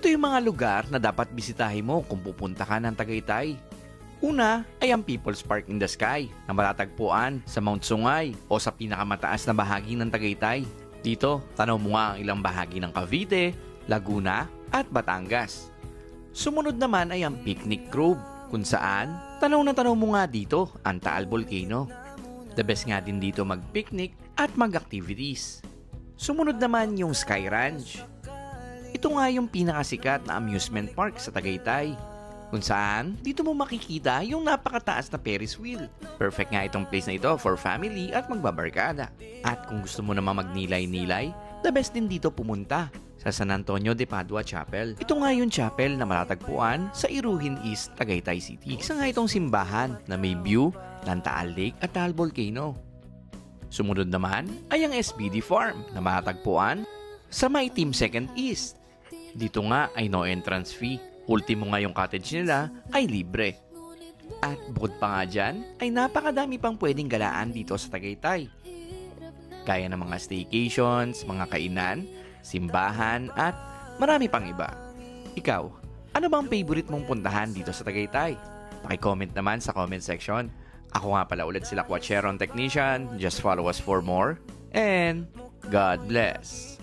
Ito yung mga lugar na dapat bisitahin mo kung pupunta ka ng Tagaytay. Una ay ang People's Park in the Sky na matatagpuan sa Mount Sungay o sa pinakamataas na bahagi ng Tagaytay. Dito, tanaw mo nga ang ilang bahagi ng Cavite, Laguna at Batangas. Sumunod naman ay ang Picnic Grove kung saan tanaw na tanaw mo nga dito ang Taal Volcano. The best nga din dito mag-picnic at mag-activities. Sumunod naman yung Sky Ranch. Ito nga yung pinakasikat na amusement park sa Tagaytay, kung saan dito mo makikita yung napakataas na Ferris wheel. Perfect nga itong place na ito for family at magbabarkada. At kung gusto mo naman magnilay-nilay, the best din dito pumunta sa San Antonio de Padua Chapel. Ito nga yung chapel na matatagpuan sa Iruhin East, Tagaytay City. Isa nga itong simbahan na may view ng Taal Lake at Taal Volcano. Sumunod naman ay ang SBD Farm na matatagpuan sa Maitim 2nd East. Dito nga ay no entrance fee. Ultimo nga yung cottage nila ay libre. At bukod pa nga dyan, ay napakadami pang pwedeng galaan dito sa Tagaytay. Gaya ng mga staycations, mga kainan, simbahan, at marami pang iba. Ikaw, ano bang favorite mong puntahan dito sa Tagaytay? Paki-comment naman sa comment section. Ako nga pala ulit sila Quacheron Technician. Just follow us for more. And God bless!